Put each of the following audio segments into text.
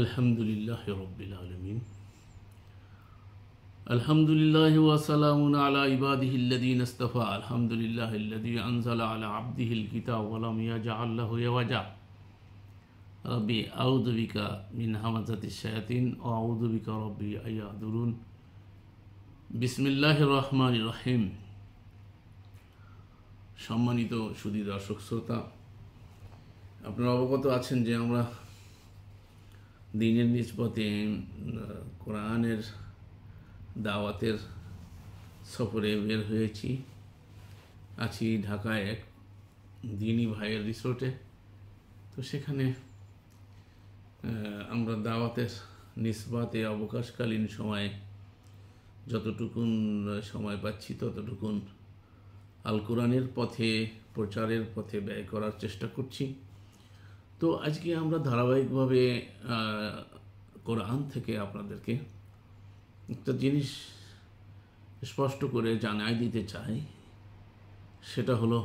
আলহামদুলিল্লাহি রাব্বিল আলামিন আলহামদুলিল্লাহি ওয়া সালামুন আলা ইবাদিহিল্লাযীনা ইসতাফা আলহামদুলিল্লাহিল্লাযী আনজালা আলা আবদিহিল কিতাব ওয়া লাম ইয়াজআল লাহু ইওয়াজা রাব্বি আউযু বিকা মিন হামাযাতিশ শায়াতিন ওয়া আউযু বিকা রাব্বি আইয়াহদুরুন বিসমিল্লাহির রহমানির রহিম। সম্মানিত সুধী দর্শক শ্রোতা, আপনারা অবগত আছেন যে আমরা দিনের নিসবতে কোরআনের দাওয়াতের সফরে বের হয়েছি। আছি ঢাকায় এক দিনী ভাইয়ের রিসোর্টে। তো সেখানে আমরা দাওয়াতের নিসবতে অবকাশকালীন সময়ে যতটুকুন সময় পাচ্ছি ততটুকুন আল কোরআনের পথে প্রচারের পথে ব্যয় করার চেষ্টা করছি। তো আজকে আমরা ধারাবাহিকভাবে কোরআন থেকে আপনাদেরকে একটা জিনিস স্পষ্ট করে জানাই দিতে চাই, সেটা হলো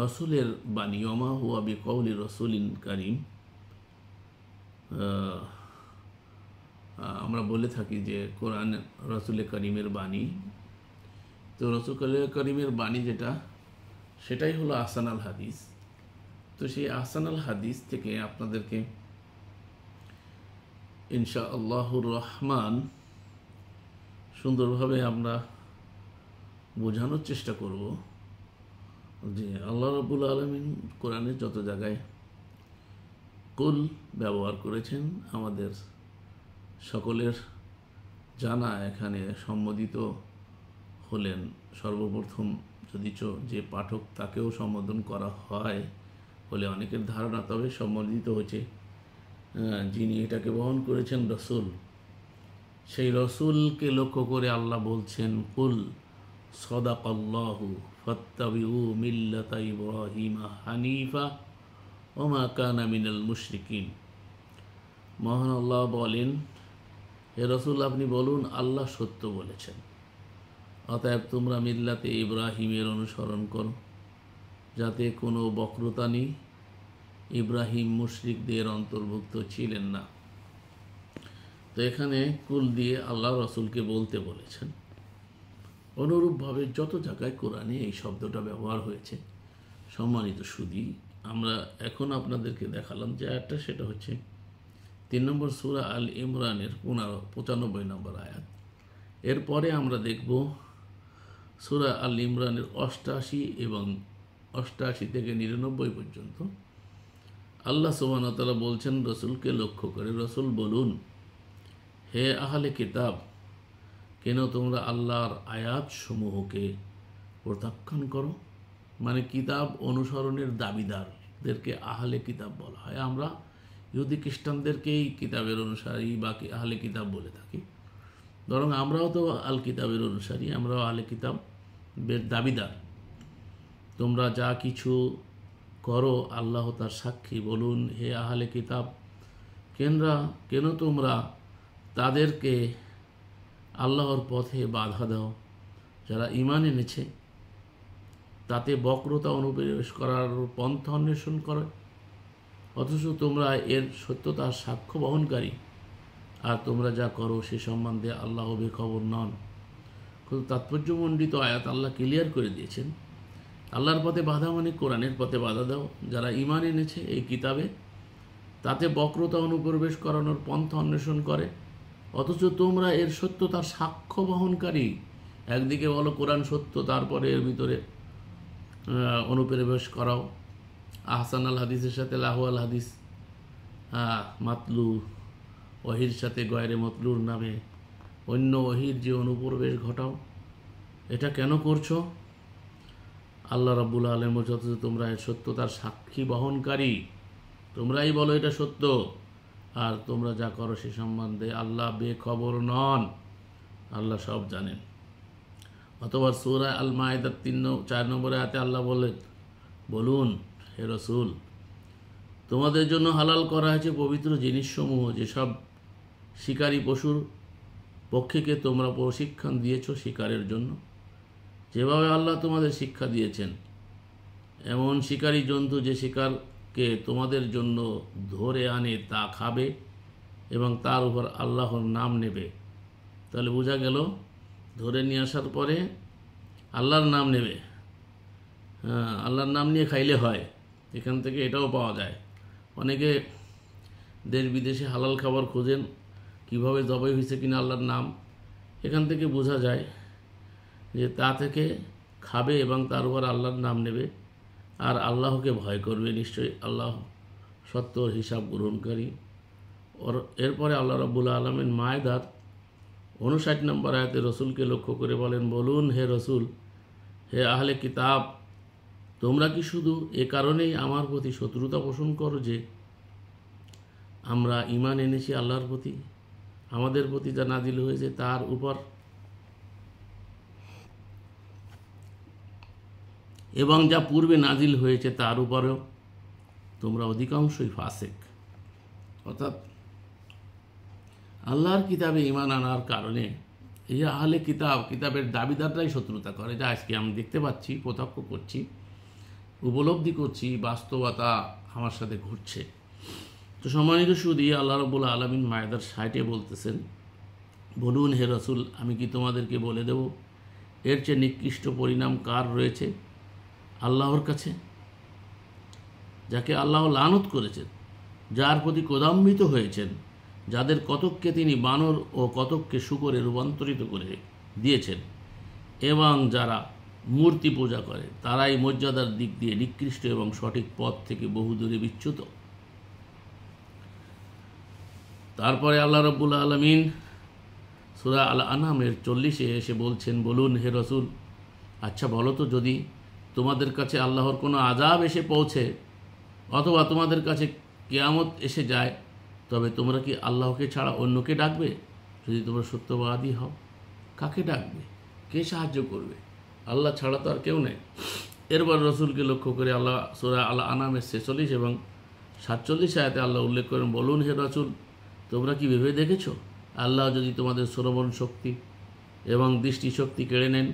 রসুলের বাণী, ওমা হুয়া বিকৌলি রসুলিন কারিম। আমরা বলে থাকি যে কোরআন রসুল করিমের বাণী। তো রসুল করিমের বাণী যেটা, সেটাই হলো আহসান আল হাদিস। তো সেই আহসান আল হাদিস থেকে আপনাদেরকে ইনশাআল্লাহুর রহমান সুন্দরভাবে আমরা বোঝানোর চেষ্টা করব যে আল্লাহ রাব্বুল আলামিন কোরআনের যত জায়গায় কুল ব্যবহার করেছেন, আমাদের সকলের জানা এখানে সম্বোধিত হলেন সর্বপ্রথম যদি যে পাঠক তাকেও সম্বোধন করা হয় বলে অনেকের ধারণা, তবে সম্বোধিত হয়েছে যিনি এটাকে বহন করেছেন রসুল। সেই রসুলকে লক্ষ্য করে আল্লাহ বলছেন, কুল সাদাকাল্লাহু ফাত্তাবিউ মিল্লাতা ইব্রাহিমা হানিফা ওয়া মা কানা মিনাল মুশরিকিন। মহান আল্লাহ বলেন, হে রসুল আপনি বলুন আল্লাহ সত্য বলেছেন, অতএব তোমরা মিল্লাতে ইব্রাহিমের অনুসরণ করো, যাতে কোনো বক্রতা নেই। ইব্রাহিম মুশরিকদের অন্তর্ভুক্ত ছিলেন না। তো এখানে কুল দিয়ে আল্লাহ রসুলকে বলতে বলেছেন। অনুরূপভাবে যত জায়গায় কোরআনে এই শব্দটা ব্যবহার হয়েছে, সম্মানিত সুধী, আমরা এখন আপনাদেরকে দেখালাম যে আয়াতটা, সেটা হচ্ছে 3 নম্বর সূরা আল ইমরানের 95 নম্বর আয়াত। এরপরে আমরা দেখব সূরা আল ইমরানের 88 এবং 88 থেকে 99 পর্যন্ত। আল্লাহ সুবহানাহু ওয়া তাআলা বলছেন রসুলকে লক্ষ্য করে, রসুল বলুন, হে আহলে কিতাব, কেন তোমরা আল্লাহর আয়াত সমূহকে প্রত্যাখ্যান করো? মানে কিতাব অনুসরণের দাবিদারদেরকে আহলে কিতাব বলা হয়। আমরা ইহুদি খ্রিস্টানদেরকেই কিতাবের অনুসারী বা আহলে কিতাব বলে থাকি, বরং আমরাও তো আল কিতাবের অনুসারী, আমরাও আহলে কিতাবের দাবিদার। তোমরা যা কিছু করো আল্লাহ তার সাক্ষী। বলুন, হে আহলে কিতাব, কেন তোমরা তাদেরকে আল্লাহর পথে বাধা দাও যারা ঈমান এনেছে, তাতে বক্রতা অনুপ্রবেশ করার পন্থা অন্বেষণ করে, অথচ তোমরা এর সত্যতার সাক্ষ্য বহনকারী, আর তোমরা যা করো সে সম্বন্ধে আল্লাহ বেখবর নন। খুব তাৎপর্যমণ্ডিত আয়াত আল্লাহ ক্লিয়ার করে দিয়েছেন। আল্লাহর পথে বাধা মানে কোরআনের পথে বাধা দাও যারা ঈমান এনেছে এই কিতাবে, তাতে বক্রতা অনুপ্রবেশ করানোর পন্থা অন্বেষণ করে, অথচ তোমরা এর সত্যতার সাক্ষ্য বহনকারী। একদিকে বলো কোরআন সত্য, তারপরে এর ভিতরে অনুপ্রবেশ করাও আহসান আল হাদিসের সাথে লাহু আল হাদিস, মাতলু ওহির সাথে গয়রে মতলুর নামে অন্য ওহির যে অনুপ্রবেশ ঘটাও। এটা কেন করছো? আল্লাহ রাব্বুল আলামিন বলছে, অথচ তোমরা এর সত্যতার সাক্ষী বহনকারী, তোমরাই বলো এটা সত্য, আর তোমরা যা করো সে সম্বন্ধে আল্লাহ বেখবর নন, আল্লাহ সব জানেন। অথবা সূরা আল মাইদার 4 নম্বর আয়াতে আল্লাহ বলুন, হে রসুল, তোমাদের জন্য হালাল করা হয়েছে পবিত্র জিনিসসমূহ, যেসব শিকারী পশুর পক্ষীকে তোমরা প্রশিক্ষণ দিয়েছ শিকারের জন্য, যেভাবে আল্লাহ তোমাদের শিক্ষা দিয়েছেন, এমন শিকারী জন্তু যে শিকার কে তোমাদের জন্য ধরে আনে তা খাবে এবং তার উপর আল্লাহর নাম নেবে। তাহলে বোঝা গেল ধরে নিয়ে আসার পরে আল্লাহর নাম নেবে। হ্যাঁ, আল্লাহর নাম নিয়ে খাইলে হয়। এখান থেকে এটাও পাওয়া যায়। অনেকে দেশ বিদেশে হালাল খাবার খোঁজেন, কিভাবে জবাই হয়েছে কিনা আল্লাহর নাম, এখান থেকে বোঝা যায় যে তা থেকে খাবে এবং তার উপর আল্লাহর নাম নেবে আর আল্লাহকে ভয় করবে। নিশ্চয়ই আল্লাহ সত্য হিসাব গ্রহণকারী। এরপরে আল্লাহ রাব্বুল আলামিন মায়দার 59 নম্বর আয়াতে রসুলকে লক্ষ্য করে বলেন, বলুন হে রসুল, হে আহলে কিতাব, তোমরা কি শুধু এ কারণেই আমার প্রতি শত্রুতা পোষণ করো যে আমরা ঈমান এনেছি আল্লাহর প্রতি, আমাদের প্রতি যা নাজিল হয়েছে তার উপর, এবং যা পূর্বে নাজিল হয়েছে তার উপরেও? তোমরা অধিকাংশই ফাসেক। অর্থাৎ আল্লাহর কিতাবে ঈমান আনার কারণে এই আহলে কিতাবের দাবিদাররাই শত্রুতা করে, যা আজকে আমি দেখতে পাচ্ছি, প্রত্যক্ষ করছি, উপলব্ধি করছি, বাস্তবতা আমার সাথে ঘটছে। তো সম্মানিত সুধী, আল্লাহ রাব্বুল আলামিন মায়দার 60-এ বলতেছেন, বলুন হে রসুল, আমি কি তোমাদেরকে বলে দেব এর চেয়ে নিকৃষ্ট পরিণাম কার রয়েছে আল্লাহর কাছে? যাকে আল্লাহ লানত করেছেন, যার প্রতি ক্রোধান্বিত হয়েছেন, যাদের কতককে তিনি বানর ও কতককে শূকরে রূপান্তরিত করে দিয়েছেন, এবং যারা মূর্তি পূজা করে তারাই মর্যাদার দিক দিয়ে নিকৃষ্ট এবং সঠিক পথ থেকে বহুদূরে বিচ্যুত। তারপরে আল্লাহ রাব্বুল আলামিন সূরা আল আনআমের 40-এ এসে বলছেন, বলুন হে রসুল, আচ্ছা বলো তো, যদি তোমাদের কাছে আল্লাহর কোনো আযাব এসে পৌঁছে অথবা তোমাদের কাছে কিয়ামত এসে যায়, তবে তোমরা কি আল্লাহকে ছাড়া অন্যকে ডাকবে? যদি তোমরা সত্যবাদী হও, কাকে ডাকবে? কে সাহায্য করবে? আল্লাহ ছাড়া তো আর কেউ নেই। এরপর রসুলকে লক্ষ্য করে আল্লাহ সূরা আল আনআমের 46 এবং 47 আয়াতে আল্লাহ উল্লেখ করেন, বলুন হে রসুল, তোমরা কি ভেবে দেখেছো আল্লাহ যদি তোমাদের শ্রবণ শক্তি এবং দৃষ্টিশক্তি কেড়ে নেন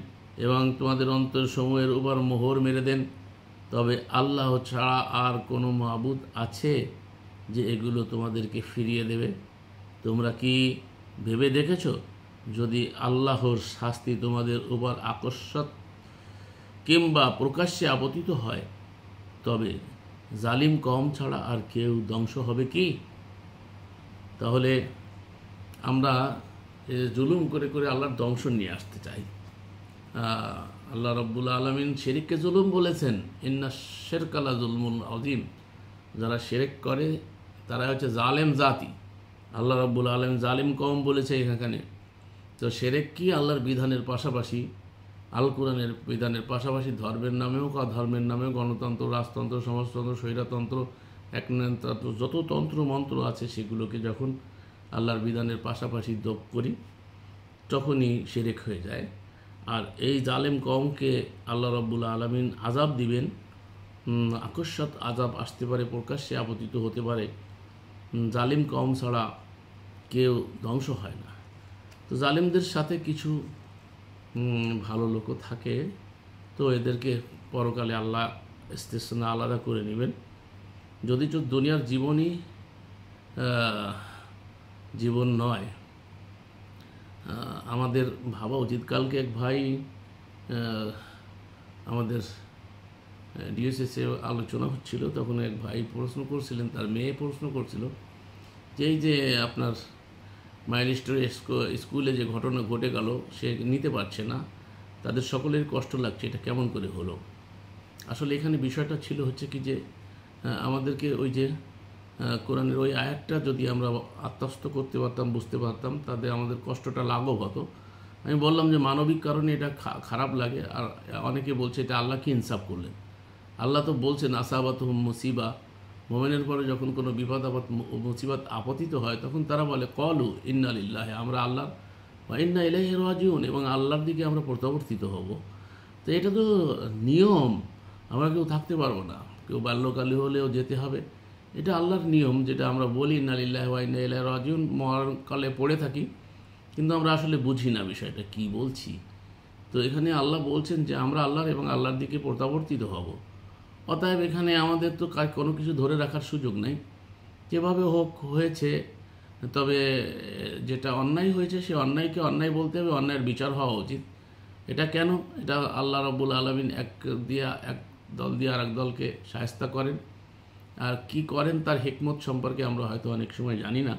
এবং তোমাদের অন্তরসমূহের উপর মোহর মেরে দেন, তবে আল্লাহ ছাড়া আর কোনো মাবুদ আছে যে এগুলো তোমাদেরকে ফিরিয়ে দেবে? তোমরা কি ভেবে দেখেছো যদি আল্লাহর শাস্তি তোমাদের উপর আকস্মাৎ কিংবা প্রকাশ্যে আপতিত হয়, তবে জালিম কওম ছাড়া আর কেউ ধ্বংস হবে কি? তাহলে আমরা জুলুম করে করে আল্লাহর ধ্বংস নিয়ে আসতে চাই। আল্লাহ রাব্বুল আলামিন শিরককে জুলুম বলেছেন, ইন্না শিরকা লা যুলমুন আযীম। যারা শিরক করে তারা হচ্ছে জালেম জাতি। আল্লাহ রাব্বুল আলামিন জালিম কওম বলেছে এখানে। তো শিরক কি? আল্লাহর বিধানের পাশাপাশি, আল কোরআনের বিধানের পাশাপাশি ধর্মের নামেও ধর্মের নামেও গণতন্ত্র, রাজতন্ত্র, সমাজতন্ত্র, স্বৈরতন্ত্র, একনায়নতন্ত্র, যত তন্ত্র মন্ত্র আছে সেগুলোকে যখন আল্লাহর বিধানের পাশাপাশি যোগ করি তখনই শিরক হয়ে যায়। আর এই জালেম কওমকে আল্লাহ রাব্বুল আলামিন আযাব দিবেন, আকস্মাৎ আযাব আসতে পারে, প্রকাশ্যে আপতিত হতে পারে। জালিম কওম ছাড়া কেউ ধ্বংস হয় না। তো জালিমদের সাথে কিছু ভালো লোকও থাকে, তো এদেরকে পরকালে আল্লাহ ইস্তিসনা আলাদা করে নেবেন। যদি দুনিয়ার জীবন নয়, আমাদের ভাবা উচিত। কালকে এক ভাই আমাদের ডিএসএসে আলোচনা হচ্ছিল, তখন এক ভাই প্রশ্ন করছিলেন, তার মেয়ে প্রশ্ন করছিল যে এই যে আপনার মাইলস্টোন স্কুলে যে ঘটনা ঘটে গেল, সে নিতে পারছে না, তাদের সকলের কষ্ট লাগছে, এটা কেমন করে হলো? আসলে এখানে বিষয়টা ছিল হচ্ছে কি যে আমাদেরকে ওই যে কোরআনের ওই আয়াতটা যদি আমরা আত্মস্থ করতে পারতাম, বুঝতে পারতাম, তাদের আমাদের কষ্টটা লাঘব হতো। আমি বললাম যে মানবিক কারণে এটা খারাপ লাগে, আর অনেকে বলছে এটা আল্লাহকে ইনসাফ করলেন। আল্লাহ তো বলছেন আসাবাতুহুম মুসিবা, মোমেনের পরে যখন কোনো বিপদ আপদ মুসিবত আপতিত হয় তখন তারা বলে কলু ইন্না লিল্লাহি, আমরা আল্লাহর, ওয়া ইন্না ইলাইহি রাজিউন, এবং আল্লাহর দিকে আমরা প্রত্যাবর্তিত হব। তো এটা তো নিয়ম, আমরা কেউ থাকতে পারবো না, কেউ বাল্যকালে হলেও যেতে হবে, এটা আল্লাহর নিয়ম, যেটা আমরা বলি ইন্না লিল্লাহি ওয়া ইন্না ইলাইহি রাজিউন, মরণকালে পড়ে থাকি, কিন্তু আমরা আসলে বুঝি না বিষয়টা কি বলছি। তো এখানে আল্লাহ বলছেন যে আমরা আল্লাহর এবং আল্লাহর দিকে প্রত্যাবর্তিত হব। অতএব এখানে আমাদের তো কোনো কিছু ধরে রাখার সুযোগ নেই, যেভাবে হোক হয়েছে। তবে যেটা অন্যায় হয়েছে সে অন্যায়কে অন্যায় বলতে হবে, অন্যায়ের বিচার হওয়া উচিত। এটা কেন? এটা আল্লাহ রাব্বুল আলামিন এক দল দিয়ে আর এক দলকে শায়েস্তা করেন, আর কি করেন তার হিকমত সম্পর্কে আমরা হয়তো অনেক সময় জানি না।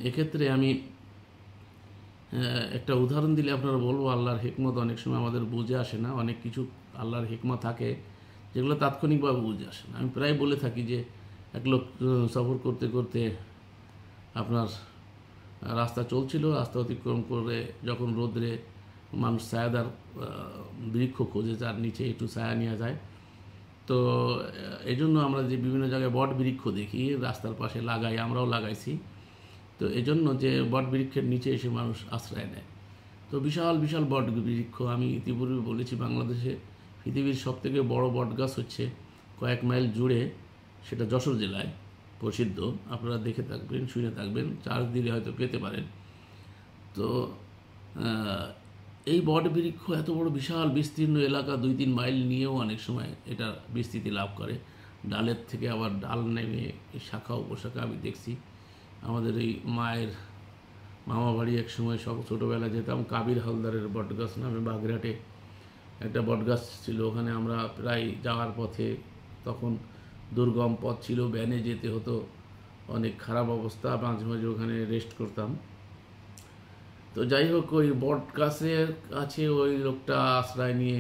এক্ষেত্রে আমি একটা উদাহরণ দিলে আপনারা বলবো, আল্লাহর হিকমত অনেক সময় আমাদের বুঝে আসে না। অনেক কিছু আল্লাহর হিকমত থাকে যেগুলো তাৎক্ষণিকভাবে বুঝে আসে না। আমি প্রায় বলে থাকি যে এক লোক সফর করতে করতে আপনার রাস্তা চলছিল, রাস্তা অতিক্রম করে যখন রোদ্রে মানুষ ছায়াদার বৃক্ষ খোঁজে যার নিচে একটু ছায়া নেওয়া যায়, তো এই জন্য আমরা যে বিভিন্ন জায়গায় বট বৃক্ষ দেখি রাস্তার পাশে লাগাই, আমরাও লাগাইছি। তো এজন্য যে বট বৃক্ষের নিচে এসে মানুষ আশ্রয় নেয়। তো বিশাল বিশাল বট বৃক্ষ, আমি ইতিপূর্বে বলেছি বাংলাদেশে পৃথিবীর সবথেকে বড় বট গাছ হচ্ছে কয়েক মাইল জুড়ে, সেটা যশোর জেলায় প্রসিদ্ধ। আপনারা দেখে থাকবেন, শুনে থাকবেন, চার্জ দিলে হয়তো পেতে পারেন। তো এই বট বৃক্ষ এত বড় বিশাল বিস্তীর্ণ এলাকা 2-3 মাইল নিয়েও অনেক সময় এটা বিস্তৃতি লাভ করে। ডালের থেকে আবার ডাল নেমে শাখা উপশাখা আমি দেখছি। আমাদের এই মায়ের মামা বাড়ি এক সময় সব ছোটোবেলা যেতাম, কাবির হালদারের বটগাছ নামে বাগেরহাটে একটা বটগাছ ছিল। ওখানে আমরা প্রায় যাওয়ার পথে, তখন দুর্গম পথ ছিল, ভ্যানে যেতে হতো, অনেক খারাপ অবস্থা, মাঝে মাঝে ওখানে রেস্ট করতাম। তো যাই হোক, ওই বট গাছের কাছে ওই লোকটা আশ্রয় নিয়ে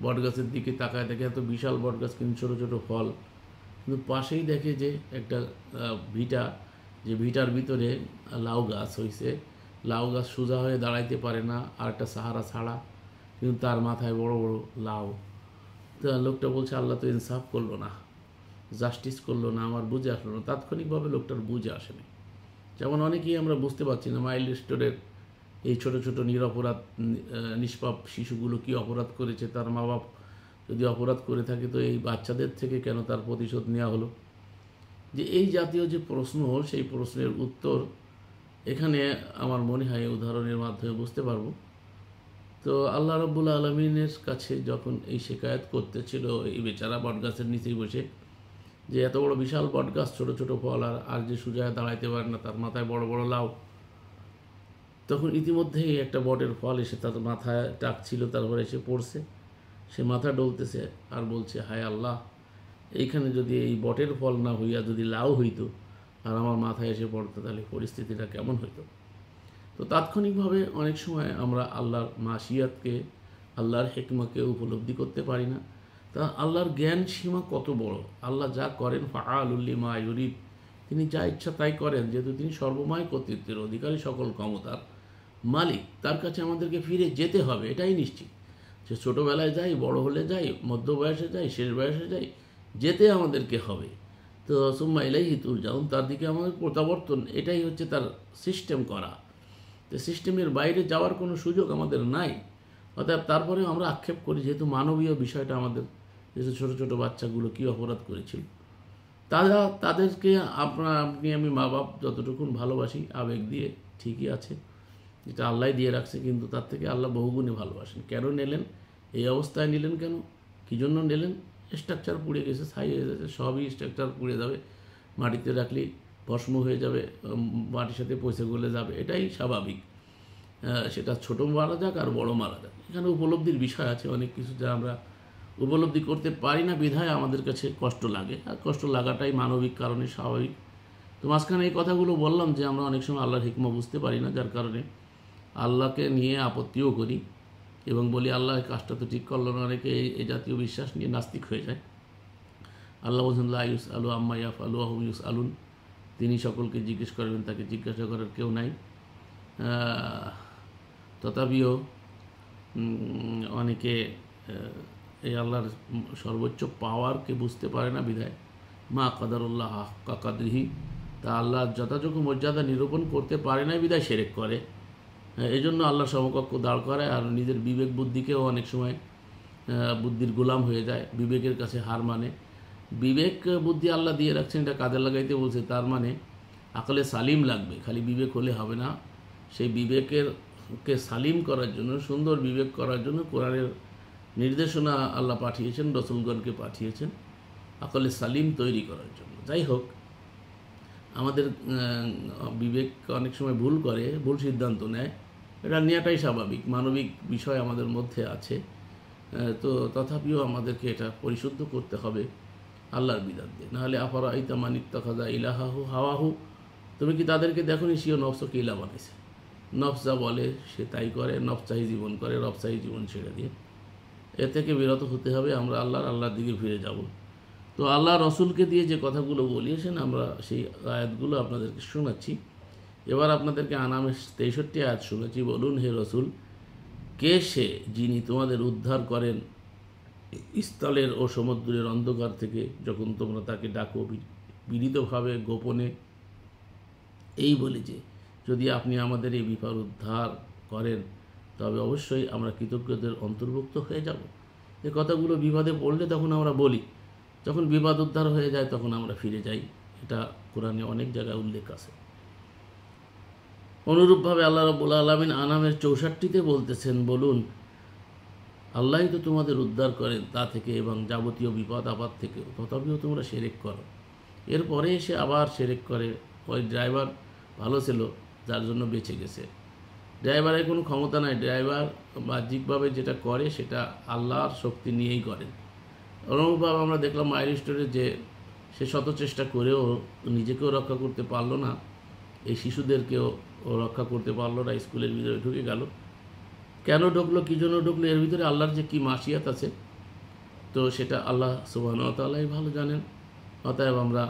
বট গাছের দিকে তাকায়, দেখে এত বিশাল বট গাছ কিন্তু ছোটো ছোটো ফল, কিন্তু পাশেই দেখে যে একটা ভিটা, যে ভিটার ভিতরে লাউ গাছ হয়েছে। লাউ গাছ সোজা হয়ে দাঁড়াইতে পারে না, আর একটা সাহারা ছাড়া, কিন্তু তার মাথায় বড় বড় লাউ। তো লোকটা বলছে আল্লাহ তো ইনসাফ করলো না, জাস্টিস করলো না, আমার বুঝে আসলো না। তাৎক্ষণিকভাবে লোকটার বুঝে আসেনি। যেমন অনেকেই আমরা বুঝতে পারছি না মাইল স্টোরের এই ছোট ছোট নিরপরাধ নিষ্পাপ শিশুগুলো কি অপরাধ করেছে, তার মা বাপ যদি অপরাধ করে থাকে তো এই বাচ্চাদের থেকে কেন তার প্রতিশোধ নেওয়া হলো। যে এই জাতীয় যে প্রশ্ন, সেই প্রশ্নের উত্তর এখানে আমার মনে হয় উদাহরণের মাধ্যমে বুঝতে পারবো। তো আল্লাহ রাব্বুল আলামিনের কাছে যখন এই শিকায়ত করতেছিল এই বেচারা বটগাছের নিচেই বসে, যে এত বড় বিশাল বটগাছ, ছোট ছোট ফল, আর যে সুজায় দাঁড়াইতে পারে না, তার মাথায় বড় বড় লাউ, তখন ইতিমধ্যেই একটা বটের ফল এসে তার মাথায় টাকছিল, তারপরে এসে পড়ছে। সে মাথা ডলতেছে আর বলছে, হায় আল্লাহ, এইখানে যদি এই বটের ফল না হইয়া যদি লাউ হইতো আর আমার মাথায় এসে পড়তো, তাহলে পরিস্থিতিটা কেমন হইতো। তো তাৎক্ষণিকভাবে অনেক সময় আমরা আল্লাহর মাশিয়াতকে, আল্লাহর হিকমাকে উপলব্ধি করতে পারি না। তা আল্লাহর জ্ঞান সীমা কত বড়! আল্লাহ যা করেন ফাআলুল লিমা ইউরিদ, তিনি যা ইচ্ছা তাই করেন, যেহেতু তিনি সর্বময় কর্তৃত্বের অধিকারী, সকল ক্ষমতার মালিক। তার কাছে আমাদেরকে ফিরে যেতে হবে, এটাই নিশ্চিত। সে ছোটোবেলায় যাই, বড় হলে যাই, মধ্য বয়সে যাই, শেষ বয়সে যাই, যেতে আমাদেরকে হবে। তো সুম্মা ইলাইহি তুরজাউন, তার দিকে আমাদের প্রত্যাবর্তন, এটাই হচ্ছে তার সিস্টেম করা। তো সিস্টেমের বাইরে যাওয়ার কোনো সুযোগ আমাদের নাই। অতএব তারপরে আমরা আক্ষেপ করি, যেহেতু মানবীয় বিষয়টা আমাদের, যেহেতু ছোটো ছোটো বাচ্চাগুলো কী অপরাধ করেছিল, তাদেরকে আপনি আমি মা বাপ যতটুকুন ভালোবাসি আবেগ দিয়ে, ঠিকই আছে, এটা আল্লাহ দিয়ে রাখছে, কিন্তু তার থেকে আল্লাহ বহুগুণে ভালোবাসেন। কেন নিলেন, এই অবস্থায় নিলেন কেন, কী জন্য নিলেন? স্ট্রাকচার পুড়ে গেছে, ছাই হয়ে গেছে, সবই স্ট্রাকচার পুড়ে যাবে, মাটিতে রাখলে ভস্ম হয়ে যাবে, মাটির সাথে পয়সা গলে যাবে, এটাই স্বাভাবিক। সেটা ছোটো মারা যাক আর বড় মারা যাক, এখানে উপলব্ধির বিষয় আছে অনেক কিছু, যা আমরা উপলব্ধি করতে পারি না, বিধায় আমাদের কাছে কষ্ট লাগে। আর কষ্ট লাগাটাই মানবিক কারণে স্বাভাবিক। তো মাঝখানে এই কথাগুলো বললাম যে আমরা অনেক সময় আল্লাহর হিকমা বুঝতে পারি না, যার কারণে আল্লাহকে নিয়ে আপত্তিও করি এবং বলি আল্লাহ কাজটা তো ঠিক করলো না। অনেকে এই জাতীয় বিশ্বাস নিয়ে নাস্তিক হয়ে যায়। আল্লাহ বলছেন লা ইউস আলু আম্মা ইয়াফআলু ওয়া হুম ইউসআলুন, তিনি সকলকে জিজ্ঞেস করবেন, তাকে জিজ্ঞাসা করার কেউ নাই। তথাপিও অনেকে এই আল্লাহর সর্বোচ্চ পাওয়ারকে বুঝতে পারে না, বিধায় মা কাদারুল্লাহ হাক্কা কাদরিহি, তা আল্লাহ যথাযোগ্য মর্যাদা নিরূপণ করতে পারে না, বিধায় শিরক করে। এই জন্য আল্লাহর সমকক্ষ দাঁড় করায়, আর নিজের বিবেক বুদ্ধিকেও অনেক সময় বুদ্ধির গোলাম হয়ে যায়, বিবেকের কাছে হার মানে। বিবেক বুদ্ধি আল্লাহ দিয়ে রাখছেন, এটা কাজে লাগাইতে বলছে, তার মানে আকলে সালিম লাগবে, খালি বিবেক হলে হবে না। সেই বিবেকেরকে সালিম করার জন্য, সুন্দর বিবেক করার জন্য কোরআনের নির্দেশনা আল্লাহ পাঠিয়েছেন, রসুলগণকে পাঠিয়েছেন আকলে সালিম তৈরি করার জন্য। যাই হোক, আমাদের বিবেক অনেক সময় ভুল করে, ভুল সিদ্ধান্ত নেয়, এটা নেওয়াটাই স্বাভাবিক, মানবিক বিষয় আমাদের মধ্যে আছে। তো তথাপিও আমাদেরকে এটা পরিশুদ্ধ করতে হবে আল্লাহর বিধান দিয়ে। নাহলে আফারা আইতা মানিত্তাখাযা ইলাহাহু হাওয়াহু, তুমি কি তাদেরকে দেখো নি সিও নফসকে ইলা বানাইছে, নফস যা বলে সে তাই করে, নফসাহি জীবন করে, রফসাহি জীবন ছেড়ে দিয়ে। এ থেকে বিরত হতে হবে, আমরা আল্লাহর দিকে ফিরে যাব। তো আল্লাহ রসুলকে দিয়ে যে কথাগুলো বলিয়েছেন আমরা সেই আয়াতগুলো আপনাদেরকে শোনাচ্ছি। এবার আপনাদেরকে আনামের 63 আয়াত শুনেছি। বলুন হে রসুল, কে সে যিনি তোমাদের উদ্ধার করেন স্থলের ও সমুদ্রের অন্ধকার থেকে, যখন তোমরা তাকে ডাকো বিনীতভাবে গোপনে, এই বলে যে যদি আপনি আমাদের এই বিপদ উদ্ধার করেন তবে অবশ্যই আমরা কৃতজ্ঞদের অন্তর্ভুক্ত হয়ে যাব। এই কথাগুলো বিপদে পড়লে তখন আমরা বলি, যখন বিপদ উদ্ধার হয়ে যায় তখন আমরা ফিরে যাই। এটা কোরআনে অনেক জায়গায় উল্লেখ আছে। অনুরূপভাবে আল্লাহ রাব্বুল আলামিন আনামের 64-তে বলতেছেন, বলুন আল্লাহই তো তোমাদের উদ্ধার করেন তা থেকে এবং যাবতীয় বিপদ আপদ থেকে, তথাপিও তোমরা শিরক করো। এরপরে এসে আবার শিরক করে। ওই ড্রাইভার ভালো ছিল যার জন্য বেঁচে গেছে, ড্রাইভারের কোনো ক্ষমতা নাই, ড্রাইভার বাহ্যিকভাবে যেটা করে সেটা আল্লাহর শক্তি নিয়েই করেন। অনুরূপভাবে আমরা দেখলাম মাইল স্টোরে যে সে শত চেষ্টা করেও নিজেকেও রক্ষা করতে পারলো না, এই শিশুদেরকেও রক্ষা করতে পারলো না, স্কুলের ভিতরে ঢুকে গেল। কেন ঢুকলো, কী জন্য ঢুকলো, এর ভিতরে আল্লাহর যে কী মাসিয়াত আছে তো সেটা আল্লাহ সুবহানাহু ওয়া তাআলাই ভালো জানেন। অতএব আমরা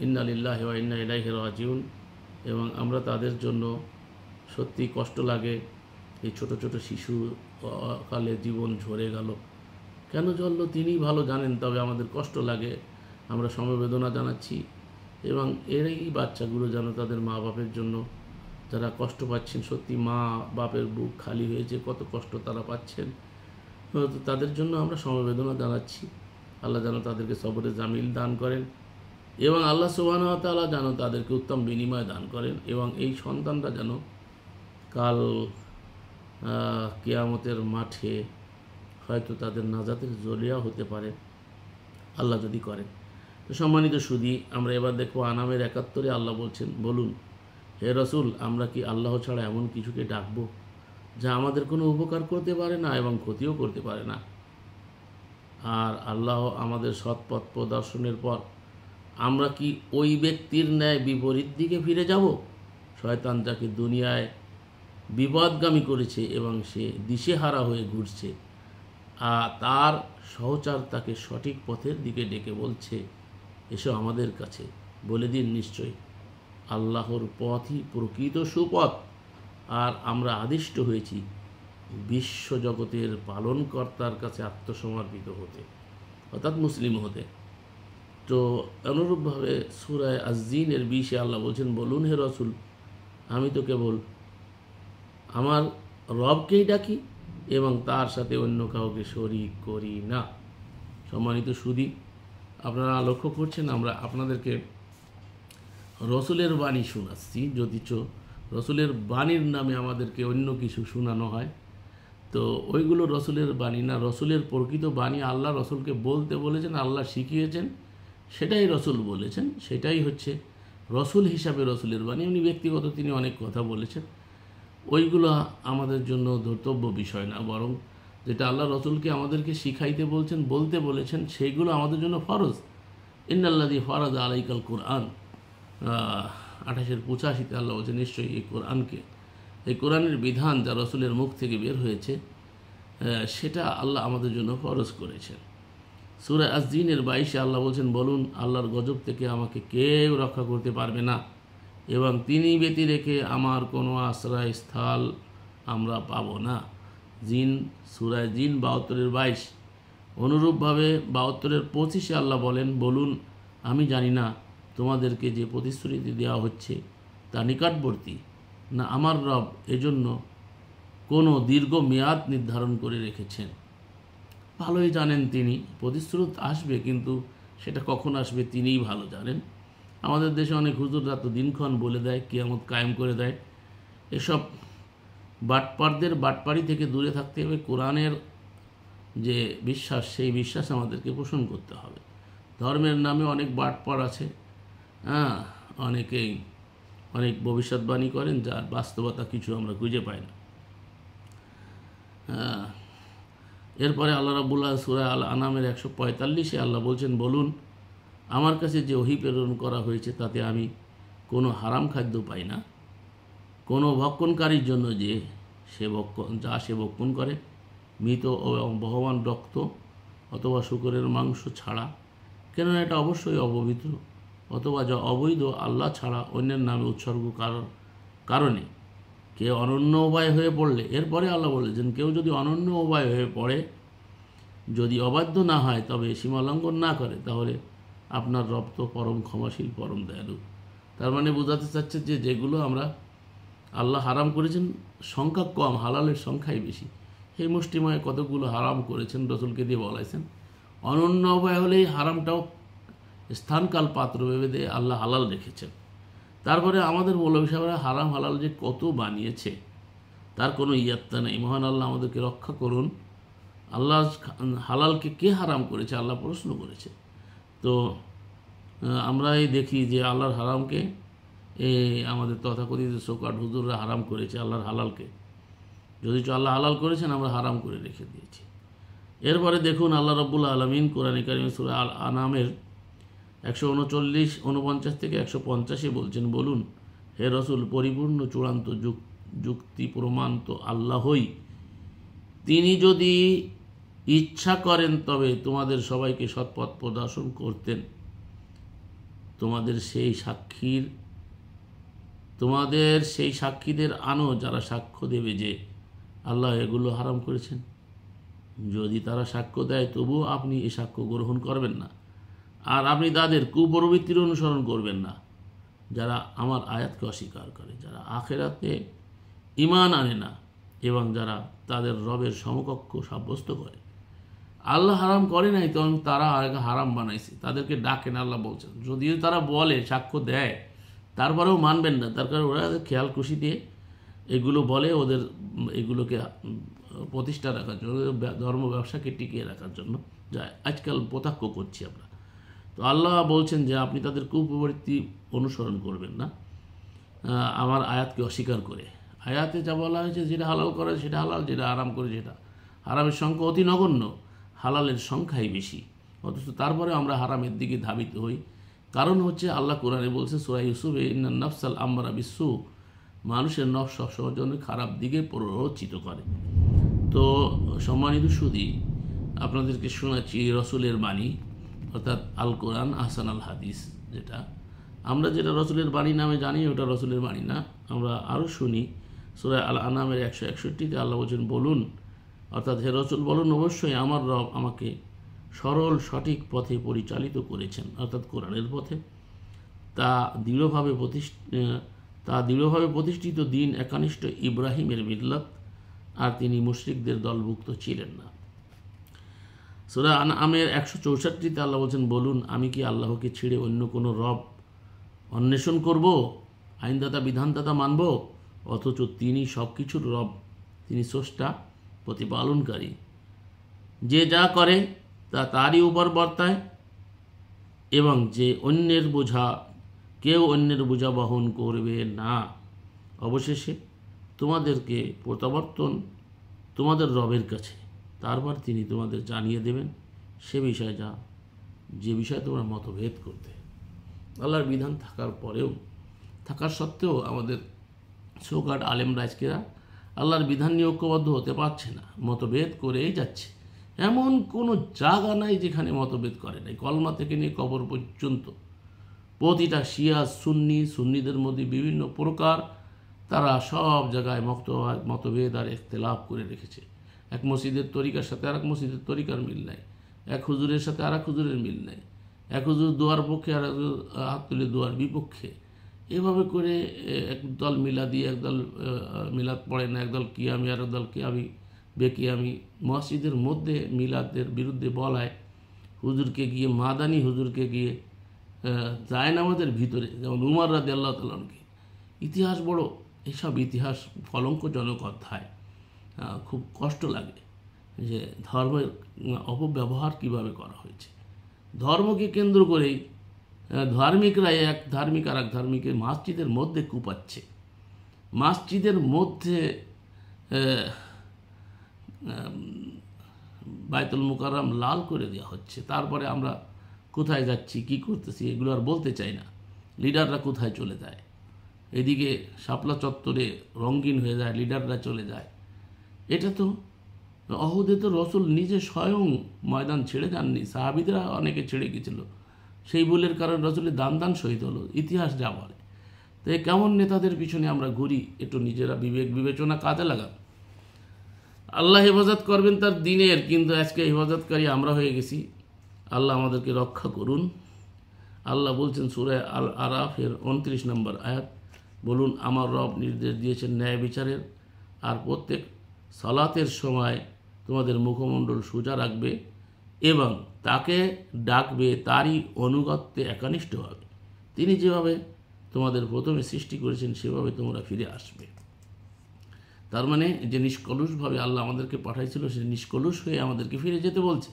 ইন্না লিল্লাহি ওয়া ইন্না ইলাইহি রাজিউন, এবং আমরা তাদের জন্য সত্যি কষ্ট লাগে। এই ছোট ছোট শিশু কালে জীবন ঝরে গেল, কেন ঝরলো তিনিই ভালো জানেন, তবে আমাদের কষ্ট লাগে, আমরা সমবেদনা জানাচ্ছি। এবং এই বাচ্চাগুলো যেন তাদের মা বাপের জন্য যারা কষ্ট পাচ্ছেন, সত্যি মা বাপের বুক খালি হয়েছে, কত কষ্ট তারা পাচ্ছেন, তো তাদের জন্য আমরা সমবেদনা জানাচ্ছি। আল্লাহ যেন তাদেরকে সবরে জামিল দান করেন এবং আল্লাহ সুবহানাহু ওয়া তাআলা যেন তাদেরকে উত্তম বিনিময় দান করেন, এবং এই সন্তানরা যেন কাল কিয়ামতের মাঠে হয়তো তাদের নাজাতের জরিয়া হতে পারে, আল্লাহ যদি করেন। তো সম্মানিত সুধী, আমরা এবার দেখব আনামের 71-এ আল্লাহ বলছেন, বলুন হে রসুল, আমরা কি আল্লাহ ছাড়া এমন কিছুকে ডাকবো যা আমাদের কোনো উপকার করতে পারে না এবং ক্ষতিও করতে পারে না? আর আল্লাহ আমাদের সৎপথ প্রদর্শনের পর আমরা কি ওই ব্যক্তির ন্যায় বিপরীত দিকে ফিরে যাব, শয়তান যাকে দুনিয়ায় বিপদগামী করেছে এবং সে দিশেহারা হয়ে ঘুরছে, আর তার সহচর তাকে সঠিক পথের দিকে ডেকে বলছে, এসো আমাদের কাছে। বলে দিন, নিশ্চয়ই আল্লাহর পথই প্রকৃত সুপথ, আর আমরা আদিষ্ট হয়েছি বিশ্বজগতের পালনকর্তার কাছে আত্মসমর্পিত হতে, অর্থাৎ মুসলিম হতে। তো অনুরূপভাবে সূরা আজ-জিনের 20-এ আল্লাহ বলছেন, বলুন হে রসুল, আমি তো কেবল আমার রবকেই ডাকি এবং তার সাথে অন্য কাউকে শরীক করি না। সম্মানিত সুধী, আপনারা লক্ষ্য করছেন আমরা আপনাদেরকে রসুলের বাণী শোনাচ্ছি, যদিচ রসুলের বাণীর নামে আমাদেরকে অন্য কিছু শোনানো হয়, তো ওইগুলো রসুলের বাণী না। রসুলের প্রকৃত বাণী আল্লাহ রসুলকে বলতে বলেছেন, আল্লাহ শিখিয়েছেন, সেটাই রসুল বলেছেন, সেটাই হচ্ছে রসুল হিসাবে রসুলের বাণী। উনি ব্যক্তিগত তিনি অনেক কথা বলেছেন, ওইগুলো আমাদের জন্য ধর্তব্য বিষয় না, বরং যেটা আল্লাহ রসুলকে আমাদেরকে শিখাইতে বলছেন, বলতে বলেছেন, সেইগুলো আমাদের জন্য ফরজ। ইন্নাল্লাযী ফারাযা আলাইকাল কুরআন 28-85-তে আল্লাহ বলছেন, নিশ্চয়ই এই কোরআনের বিধান যা রসুলের মুখ থেকে বের হয়েছে সেটা আল্লাহ আমাদের জন্য ফরজ করেছেন। সূরা আজ-জিনের 22-এ আল্লাহ বলছেন, বলুন আল্লাহর গজব থেকে আমাকে কেউ রক্ষা করতে পারবে না এবং তিনি ব্যতি রেখে আমার কোনো আশ্রয়স্থল আমরা পাবো না। জিন, সূরা জিন 72-22। অনুরূপভাবে 72-25-এ আল্লাহ বলেন, বলুন আমি জানি না তোমাদেরকে যে প্রতিশ্রুতি দেওয়া হচ্ছে তা নিকটবর্তী, না আমার রব এজন্য কোনো দীর্ঘ মেয়াদ নির্ধারণ করে রেখেছেন। ভালোই জানেন তিনি, প্রতিশ্রুতি আসবে, কিন্তু সেটা কখন আসবে তিনিই ভালো জানেন। আমাদের দেশে অনেক হুজুররা তো দিনক্ষণ বলে দেয়, কিয়ামত কায়েম করে দেয়। এসব বাটপারদের বাটপারি থেকে দূরে থাকতে হবে। কোরআনের যে বিশ্বাস, সেই বিশ্বাস আমাদেরকে পোষণ করতে হবে। ধর্মের নামে অনেক বাটপাড় আছে, অনেকেই অনেক ভবিষ্যৎবাণী করেন, যার বাস্তবতা কিছু আমরা খুঁজে পাই না। এরপরে আল্লাহ রাব্বুল সূরা আল আনামের 145-এ আল্লাহ বলছেন, বলুন আমার কাছে যে ওহী প্রেরণ করা হয়েছে তাতে আমি কোনো হারাম খাদ্য পাই না। কোনো ভক্ষণকারীর জন্য সে ভক্ষণ করে মৃত এবং বহমান রক্ত অথবা শূকরের মাংস ছাড়া, কেননা এটা অবশ্যই অপবিত্র, অথবা যা অবৈধ আল্লাহ ছাড়া অন্যের নামে উৎসর্গ কারণে কেউ অনন্য উপায় হয়ে পড়লে, এরপরে আল্লাহ বলেছেন কেউ যদি অনন্য উপায় হয়ে পড়ে, যদি অবাধ্য না হয়, তবে সীমালঙ্ঘন না করে, তাহলে আপনার রব তো পরম ক্ষমাশীল, পরম দয়ালু। তার মানে বোঝাতে চাচ্ছে যে যেগুলো আমরা আল্লাহ হারাম করেছেন সংখ্যা কম, হালালের সংখ্যাই বেশি। এই মুষ্টিময় কতগুলো হারাম করেছেন, রসুলকে দিয়ে বলাইছেন। অনন্য উপায় হলেই হারামটাও স্থানকাল পাত্র ভেবে দিয়ে আল্লাহ হালাল রেখেছেন। তারপরে আমাদের মৌলভী সাহেবরা হারাম হালাল যে কত বানিয়েছে তার কোনো ইয়াত্তা নেই। মহান আল্লাহ আমাদেরকে রক্ষা করুন। আল্লাহ হালালকে কে হারাম করেছে? আল্লাহ প্রশ্ন করেছে। তো আমরা এই দেখি যে আল্লাহর হারামকে আমাদের তথাকথিত সোকাট হুজুররা হারাম করেছে, আল্লাহর হালালকে। যদি আল্লাহ হালাল করেছেন, আমরা হারাম করে রেখে দিয়েছি। এরপরে দেখুন আল্লাহ রাব্বুল আলামিন কোরআনে কারিমে সূরা আল আনামের 139-49 থেকে 150-এ বলছেন, বলুন হে রসুল, পরিপূর্ণ চূড়ান্ত যুক্তি প্রমাণ তো আল্লাহই। তিনি যদি ইচ্ছা করেন তবে তোমাদের সবাইকে সৎপথ প্রদর্শন করতেন। তোমাদের সেই সাক্ষীদের আনো যারা সাক্ষ্য দেবে যে আল্লাহ এগুলো হারাম করেছেন। যদি তারা সাক্ষ্য দেয় তবুও আপনি এই সাক্ষ্য গ্রহণ করবেন না, আর আপনি তাদের কুপ্রবৃত্তির অনুসরণ করবেন না, যারা আমার আয়াতকে অস্বীকার করে, যারা আখিরাতে ঈমান আনে না এবং যারা তাদের রবের সমকক্ষ সাব্যস্ত করে। আল্লাহ হারাম করে নাই, তখন তারা হারাম বানাইছে, তাদেরকে ডাকেন। আল্লাহ বলছেন যদিও তারা বলে, সাক্ষ্য দেয়, তারপরেও মানবেন না। তার কারণ ওরা খেয়াল খুশি দিয়ে এগুলো বলে, ওদের এগুলোকে প্রতিষ্ঠা রাখার জন্য, ধর্ম ব্যবসাকে টিকিয়ে রাখার জন্য, যা আজকাল প্রত্যক্ষ করছি আমরা। তো আল্লাহ বলছেন যে আপনি তাদের কুপ্রবৃত্তি অনুসরণ করবেন না আমার আয়াতকে অস্বীকার করে। আয়াতে যা বলা হয়েছে, যেটা হালাল করে সেটা হালাল, যেটা হারাম করে সেটা হারামের সংখ্যা অতি নগণ্য, হালালের সংখ্যাই বেশি। অথচ তারপরে আমরা হারামের দিকে ধাবিত হই। কারণ হচ্ছে আল্লাহ কোরআনে বলছে সূরা ইউসুফে, ইন্নান নাফসাল আম্মারা বিসসু, মানুষের নফস সবসময়ের জন্য খারাপ দিকে প্ররোচিত করে। তো সম্মানিত সুধী, আপনাদেরকে শোনাচ্ছি রসুলের বাণী, অর্থাৎ আল কোরআন আহসান আল হাদিস। যেটা রসুলের বাণী নামে জানি, ওটা রসুলের বাণী না। আমরা আরও শুনি সূরা আল আনামের 161-তে আল্লাহ বলছেন, বলুন, অর্থাৎ হে রসুল বলুন, অবশ্যই আমার রব আমাকে সরল সঠিক পথে পরিচালিত করেছেন, অর্থাৎ কোরআনের পথে। তা দৃঢ়ভাবে প্রতিষ্ঠিত দিন একনিষ্ঠ ইব্রাহিমের মিল্লাত, আর তিনি মুশরিকদের দলভুক্ত ছিলেন না। সূরা আনআমের 164-তে আল্লাহ বলছেন, বলুন আমি কি আল্লাহকে ছেড়ে অন্য কোনো রব অন্বেষণ করব, আইনদাতা বিধানদাতা মানব, অথচ তিনি সব কিছুর রব, তিনি স্রষ্টা প্রতিপালনকারী। যে যা করে তা তারই উপর বর্তায় এবং কেউ অন্যের বোঝা বহন করবে না। অবশেষে তোমাদেরকে প্রত্যাবর্তন তোমাদের রবের কাছে, তারপর তিনি তোমাদের জানিয়ে দেবেন যে বিষয়ে তোমরা মতভেদ করতে। আল্লাহর বিধান থাকার সত্ত্বেও আমাদের সোকাট আলেম রাজকেরা আল্লাহর বিধান নিয়ে ঐক্যবদ্ধ হতে পারছে না, মতভেদ করেই যাচ্ছে। এমন কোনো জায়গা নাই যেখানে মতভেদ করে নাই। কলমা থেকে নিয়ে কবর পর্যন্ত প্রতিটা শিয়া সুন্নিদের মধ্যে বিভিন্ন প্রকার, তারা সব জায়গায় মতভেদ আর ইখতিলাফ করে রেখেছে। এক মসজিদের তরিকার সাথে আর এক মসজিদের তরিকার মিল নাই, এক হুজুরের সাথে আর এক হুজুরের মিল নাই, এক হুজুর দোয়ার পক্ষে আর হাত তুলে দোয়ার বিপক্ষে। এভাবে করে একদল মিলাদি, একদল মিলাদ পড়ে না, একদল কিয়ামি আর একদল কিয়ামি বেকিয়ামি। মসজিদের মধ্যে মিলাদের বিরুদ্ধে বলায় হুজুরকে গিয়ে, মাদানি হুজুরকে গিয়ে জায়নামাজের ভিতরে, যেমন উমর রাদিয়াল্লাহু তাআলা আনহু। ইতিহাস এসব ইতিহাস কলঙ্কজনক অধ্যায়, খুব কষ্ট লাগে। যে ধর্মের অপব্যবহার কিভাবে করা হয়েছে। ধর্মকে কেন্দ্র করেই ধার্মিকরা এক ধার্মিক আর এক ধার্মিকের মসজিদের মধ্যে কুপাচ্ছে, মসজিদের মধ্যে বাইতুল মুকাররম লাল করে দেওয়া হচ্ছে। তারপরে আমরা কোথায় যাচ্ছি, কি করতেছি, এগুলো আর বলতে চাই না। লিডাররা কোথায় চলে যায়, এদিকে শাপলা চত্বরে রঙিন হয়ে যায়, লিডাররা চলে যায়। এটা তো অহুদে তো রসুল নিজে স্বয়ং ময়দান ছেড়ে যাননি, সাহাবিদরা অনেকে ছেড়ে গেছিল। সেই ভুলের কারণে রসুলের দান শহীদ হলো, ইতিহাস যা বলে। তো এই কেমন নেতাদের পিছনে আমরা ঘুরি, একটু নিজেরা বিবেক বিবেচনা কাজে লাগান। আল্লাহ হেফাজত করবেন তার দিনের, কিন্তু আজকে হেফাজতকারী আমরা হয়ে গেছি। আল্লাহ আমাদেরকে রক্ষা করুন। আল্লাহ বলছেন সূরা আল আরাফের 29 নম্বর আয়াত, বলুন আমার রব নির্দেশ দিয়েছেন ন্যায় বিচারের, আর প্রত্যেক সালাতের সময় তোমাদের মুখমণ্ডল সোজা রাখবে এবং তাকে ডাকবে, তারই অনুগত্যে একনিষ্ঠ হবে। তিনি যেভাবে তোমাদের প্রথমে সৃষ্টি করেছেন সেভাবে তোমরা ফিরে আসবে। তার মানে যে নিষ্কলুষভাবে আল্লাহ আমাদেরকে পাঠাইছিল, সে নিষ্কলুষ হয়ে আমাদেরকে ফিরে যেতে বলছে।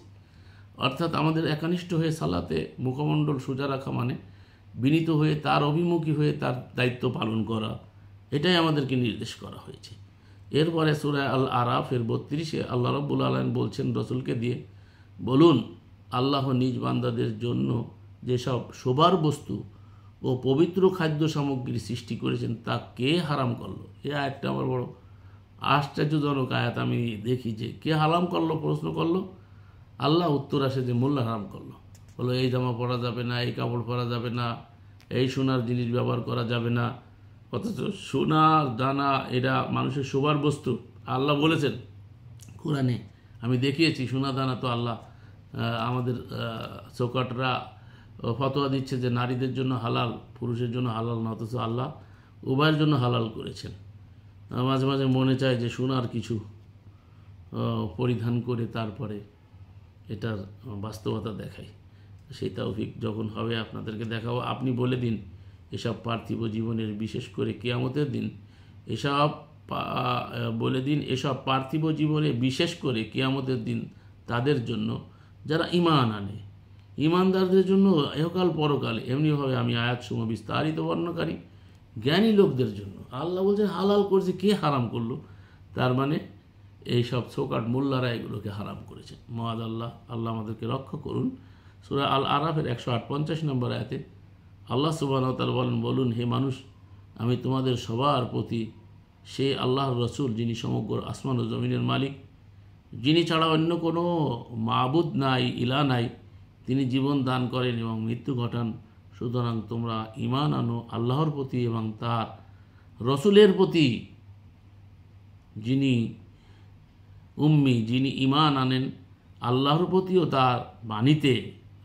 অর্থাৎ আমাদের একনিষ্ঠ হয়ে সালাতে মুখমণ্ডল সোজা রাখা মানে বিনীত হয়ে তার অভিমুখী হয়ে তার দায়িত্ব পালন করা, এটাই আমাদেরকে নির্দেশ করা হয়েছে। এরপরে সূরা আল আরাফের 32-এ আল্লাহ রাব্বুল আলামিন বলছেন রসুলকে দিয়ে, বলুন আল্লাহ নিজ বান্দাদের জন্য যেসব শোবার বস্তু ও পবিত্র খাদ্য সামগ্রী সৃষ্টি করেছেন তা কে হারাম করলো। এ আয়াতটা আমার বড় আশ্চর্যজনক আয়াত। আমি দেখি যে কে হারাম করলো, প্রশ্ন করলো। আল্লাহ উত্তর আসে যে মোল্লা হারাম করলো। বলো এই জামা পরা যাবে না, এই কাপড় পরা যাবে না, এই সোনার জিনিস ব্যবহার করা যাবে না। অথচ সোনার দানা এরা মানুষের শোবার বস্তু। আল্লাহ বলেছেন কোরআনে, আমি দেখিয়েছি সোনা দানা তো আল্লাহ আমাদের চৌকাটরা ফতোয়া দিচ্ছে যে নারীদের জন্য হালাল, পুরুষের জন্য হালাল না, অথচ আল্লাহ উভয়ের জন্য হালাল করেছেন। মাঝে মাঝে মনে চায় যে সোনার কিছু পরিধান করে তারপরে এটার বাস্তবতা দেখাই। সেই তৌফিক যখন হবে আপনাদেরকে দেখাবো। আপনি বলে দিন এসব পার্থিব জীবনের, বিশেষ করে কিয়ামতের দিন এসব বলে দিন এসব পার্থিব জীবনে, বিশেষ করে কিয়ামতের দিন তাদের জন্য যারা ঈমান আনে, ঈমানদারদের জন্য ইহকাল পরকাল। এমনিভাবে আমি আয়াতসমূহ বিস্তারিত বর্ণনাকারী জ্ঞানী লোকদের জন্য। আল্লাহ বলছে হালাল করছে, কে হারাম করলো? তার মানে এইসব ছোকাট মোল্লারা এগুলোকে হারাম করেছে। মহাদ আল্লাহ আমাদেরকে রক্ষা করুন। সূরা আল আরাফের 158 নম্বর আয়াতে আল্লাহ সুবহানাহু ওয়া তাআলা বলেন, বলুন হে মানুষ আমি তোমাদের সবার প্রতি সে আল্লাহর রসুল যিনি সমগ্র আসমান ও জমিনের মালিক, যিনি ছাড়া অন্য কোনো মাবুদ নাই, ইলা নাই, তিনি জীবন দান করেন এবং মৃত্যু ঘটান। সুতরাং তোমরা ঈমান আনো আল্লাহর প্রতি এবং তার রসুলের প্রতি, যিনি উম্মি, যিনি ঈমান আনেন আল্লাহর প্রতিও তার বাণীতে।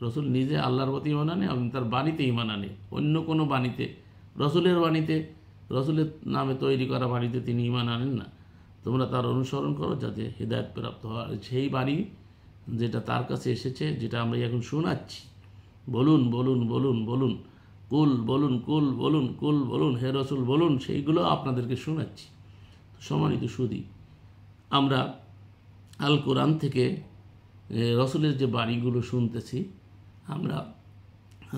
রসুল নিজে আল্লাহর প্রতি ঈমান আনে এবং তার বাণীতে ঈমান আনে। অন্য কোনো বাণীতে, রসুলের বাণীতে, রসুলের নামে তৈরি করা বাণীতে তিনি ঈমান আনেন না। তোমরা তার অনুসরণ করো যাতে হেদায়েত প্রাপ্ত হয়। সেই বাণী যেটা তার কাছে এসেছে, যেটা আমরা এখন শোনাচ্ছি। বলুন বলুন বলুন বলুন কুল বলুন, কুল বলুন, কুল বলুন, হে রসুল বলুন, সেইগুলো আপনাদেরকে শোনাচ্ছি। সম্মানিত সুধী, আমরা আল কোরআন থেকে রসুলের যে বাণীগুলো শুনতেছি, আমরা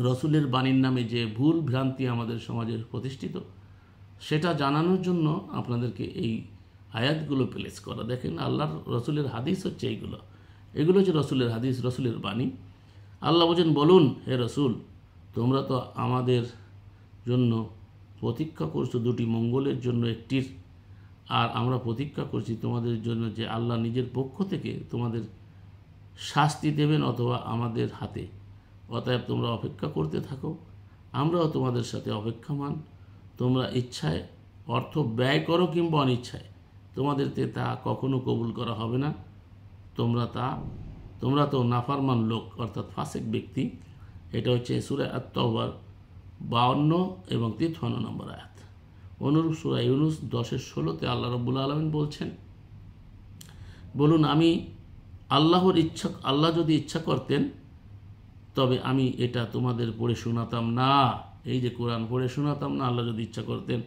রসুলের বাণীর নামে যে ভুল ভ্রান্তি আমাদের সমাজে প্রতিষ্ঠিত, সেটা জানানোর জন্য আপনাদেরকে এই আয়াতগুলো প্লেস করা। দেখেন আল্লাহর রসুলের হাদিস হচ্ছে এগুলো হচ্ছে রসুলের হাদিস, রসুলের বাণী। আল্লাহ বলছেন, বলুন হে রসুল তোমরা তো আমাদের জন্য প্রতীক্ষা করছো দুটি মঙ্গলের জন্য একটির, আর আমরা প্রতীক্ষা করছি তোমাদের জন্য যে আল্লাহ নিজের পক্ষ থেকে তোমাদের শাস্তি দেবেন অথবা আমাদের হাতে। অতএব তোমরা অপেক্ষা করতে থাকো, আমরাও তোমাদের সাথে অপেক্ষামান। তোমরা ইচ্ছায় অর্থ ব্যয় করো কিংবা অনিচ্ছায়, তোমাদেরকে তা কখনো কবুল করা হবে না। তোমরা তো নাফরমান লোক, অর্থাৎ ফাসিক ব্যক্তি। এটা হচ্ছে সূরা আত-তাওবার 52 এবং 53 নম্বর আয়াত। অনুরূপ সূরা ইউনূস 10-16 আল্লাহ রাব্বুল আলামিন বলছেন, বলুন আল্লাহ যদি ইচ্ছা করতেন তবে আমি এটা তোমাদের পড়ে শোনাতাম না। এই যে কোরআন পড়ে শোনাতাম না, আল্লাহ যদি ইচ্ছা করতেন,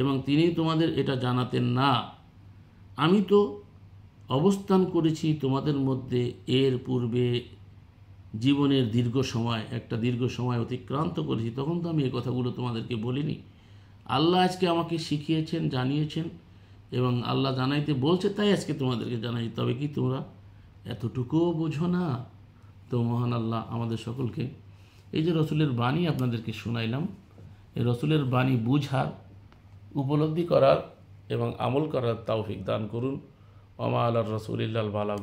এবং তিনি তোমাদের এটা জানাতেন না। আমি তো অবস্থান করেছি তোমাদের মধ্যে এর পূর্বে জীবনের দীর্ঘ সময় অতিক্রান্ত করেছি, তখন তো আমি এই কথাগুলো তোমাদেরকে বলিনি। আল্লাহ আজকে আমাকে শিখিয়েছেন, জানিয়েছেন, এবং আল্লাহ জানাইতে বলছে, তাই আজকে তোমাদেরকে জানাই। তবে কি তোমরা এতটুকুও বোঝো না? তো মহান আল্লাহ আমাদের সকলকে এই যে রসুলের বাণী আপনাদেরকে শোনাইলাম, এই রসুলের বাণী বুঝার, উপলব্ধি করার এবং আমল করার তৌফিক দান করুন। ওয়া মা আলার রাসূলিল্লাল বালাগ।